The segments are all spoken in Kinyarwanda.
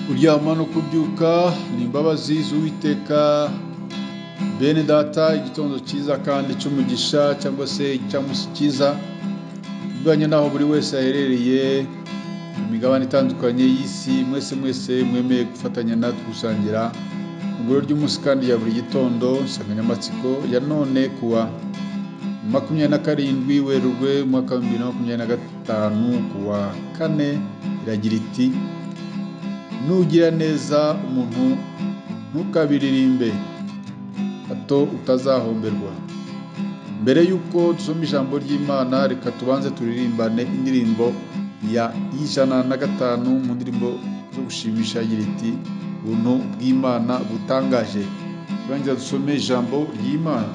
Kuryama no kubyuka ni imbabazi z'Uwiteka. Bene data, igitondo cyiza kandi cy'umugisha cyangwa se icyamunsi cyiza, bivanye n'aho buri wese aherereye mu migabane itandukanye y'isi. Mwese mwemeye gufatanya natwe gusangira igoro ry'umunsi kandi ya buri gitondo. Insanganyamatsiko ya none kuwa 27 Werurwe umwaka wa 2025 kuwa kane iragira iti: nugira neza umuntu ntukabiririmbe hato utazahomberwa. Mbere y'uko dusoma ijambo ry'Imana, reka tubanze turirimbane indirimbo ya 105 mu ndirimbo zo gushimisha agira iti: ubuntu bw'Imana butangaje. Turangiza dusome ijambo ry'Imana.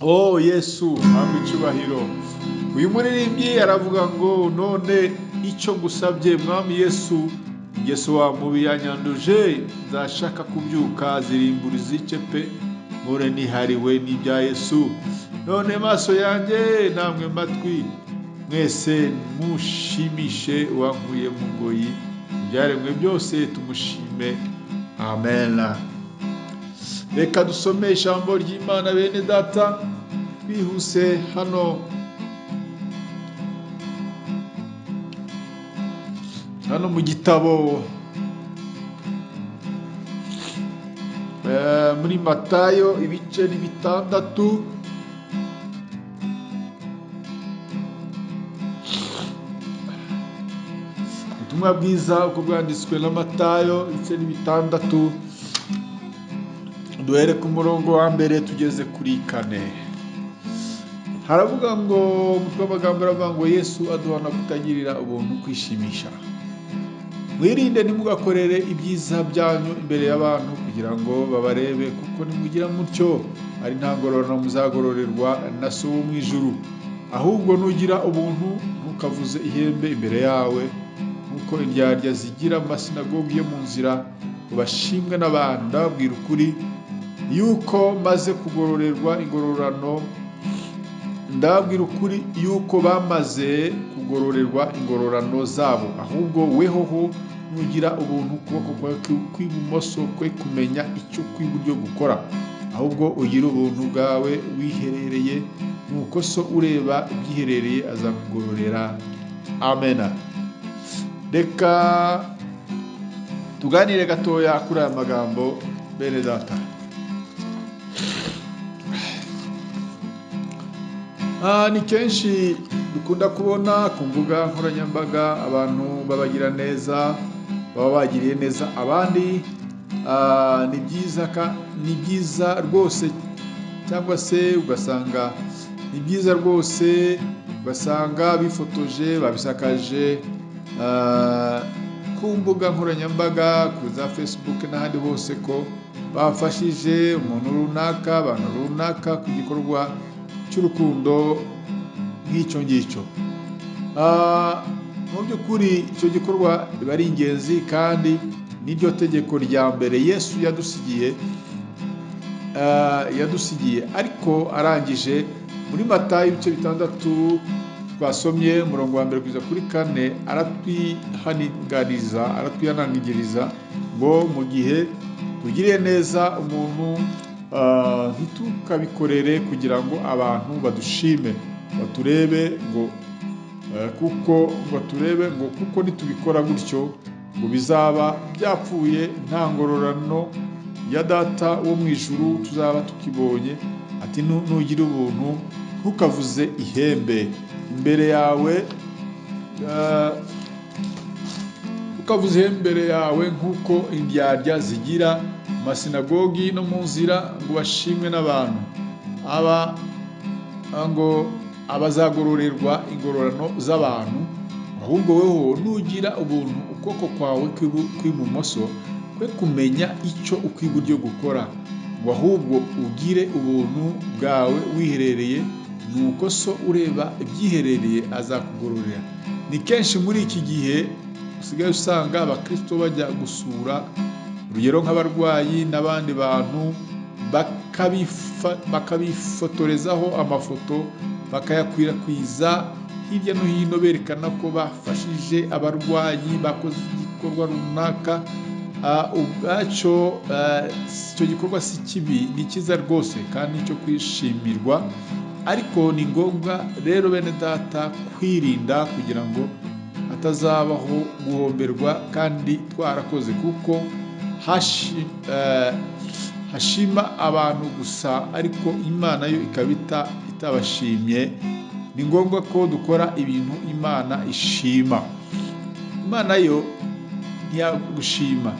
Oh Yesu, hamwe icyubahiro. Uyu muririmbyi aravuga ngo none icyo gusabye mwami Yesu, Yesu wa mubi yanyanduje, nzashaka kubyuka zirimbura izice pe, mpore nihariwe n'ibya Yesu. None maso yanjye namwe matwi, mwese mushimishe uwankuye mu ngoyi, ibyaremwe byose tumushime. Amen. Reka dusome ijambo ry'Imana bene data twihuse hano mu gitabo muri Matayo ibice ni 6. Ubutumwa bwiza uko bwanditswe na Matayo ibice ni 6, duhere ku murongo wa mbere tugeze kuri 4. Haravuga ngo umutwe w'amagambo aravuga ngo Yesu aduhana kutagirira ubuntu kwishimisha. Mwirinde ntimugakorere ibyiza byanyu imbere y'abantu kugira ngo babarebe, kuko nimugira mutyo ari nta ngororano muzagororerwa na So wo mu ijuru. Ahubwo nugira ubuntu ntukavuze ihembe imbere yawe, nk'uko indyarya zigira mu masinagogi yo mu nzira ngo bashimwe n'abantu. Ndababwira ukuri yuko maze kugororerwa ingororano, ndababwira ukuri yuko bamaze kugororerwa ingororano zabo. Ahubwo wehoho nugira ubuntu ukuboko kwawe kw'ibumoso kwe kumenya icyo kw'iburyo gukora, ahubwo ugira ubuntu bwawe wiherereye, nuko So ureba ibyiherereye azakugororera. Amen. Reka tuganire gatoya kuri aya magambo bene data. Ni kenshi dukunda kubona ku mbuga nkoranyambaga abantu babagira neza, baba bagiriye neza abandi. Ni byiza rwose, cyangwa se ugasanga ni byiza rwose, ugasanga bifotoje babisakaje ku mbuga nkoranyambaga, kuri za Facebook n'ahandi hose, ko bafashije umuntu runaka, abantu runaka ku gikorwa cy'urukundo nk'icyo ngicyo. Mu by'ukuri icyo gikorwa biba ari ingenzi, kandi n'iryo tegeko rya mbere Yesu yadusigiye. Ariko arangije muri Matayo ibice 6 twasomye umurongo wa 1 kugeza kuri 4, aratwihanangiriza ngo mu gihe tugiriye neza umuntu ntitukabikorere kugira ngo abantu badushime, baturebe ngo kuko nitubikora gutyo ngo bizaba byapfuye, nta ngororano ya Data wo mu ijuru tuzaba tukibonye. Ati nugira ubuntu ntukavuze ihembe imbere yawe, nk'uko indyarya zigira mu masinagogi no mu nzira ngo bashimwe n'abantu. Ngo abazagororerwa ingororano z'abantu. Ahubwo weho nugira ubuntu ukuboko kwawe kw'ibumoso kwe kumenya icyo ukw'iburyo gukora, ngo ahubwo ugire ubuntu bwawe wiherereye, nuko So ureba ibyiherereye azakugororera. Ni kenshi muri iki gihe usigaye usanga abakristo bajya gusura urugero nk'abarwayi n'abandi bantu, bakabifotorezaho amafoto, bakayakwirakwiza hirya no hino berekana ko bafashije abarwayi, bakoze igikorwa runaka. Ubwacyo icyo gikorwa si kibi, ni cyiza rwose kandi cyo kwishimirwa. Ariko ni ngombwa rero bene data kwirinda kugira ngo hatazabaho guhomberwa kandi twarakoze, kuko hashima abantu gusa ariko Imana yo ikaba itabashimye. Ni ngombwa ko dukora ibintu Imana ishima. Imana yo ntiyagushima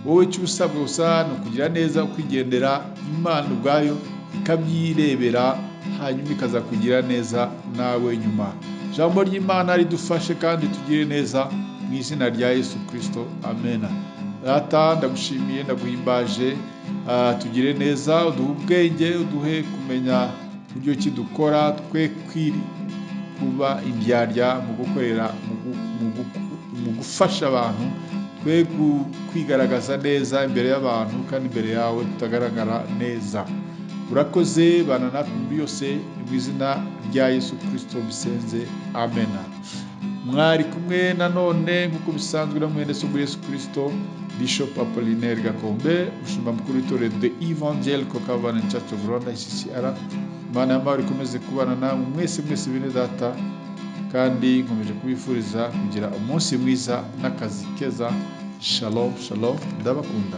wowe, icyo usabwa gusa ni ukugira neza ukwigendera. Imana ubwayo ikabyirebera, hanyuma ikaza kugira neza nawe nyuma. Ijambo ry'Imana ridufashe kandi tugire neza mu izina rya Yesu Kristo. Amen. Data ndagushimiye, ndaguhimbaje, tugire neza, uduhe ubwenge, uduhe kumenya buryo ki dukora twe kuba indyarya mu gukorera mu gufasha abantu, twe kwigaragaza neza imbere y'abantu kandi imbere yawe tutagaragara neza. Urakoze, bana natwe muri yose mu izina rya Yesu Kristo bisenze, amen. Mwari kumwe nanone nk'uko bisanzwe na mwene so Yesu Kristo, Bishop Apollinaire Gakombe, umushumba mukuru w'itorero The Evangelical Covenant Church of Rwanda ICCR. Imana y'amahoro ikomeze kubana namwe mwese bene data, kandi nkomeje kubifuriza kugira umunsi mwiza n'akazi keza. Shalom, shalom, ndabakunda.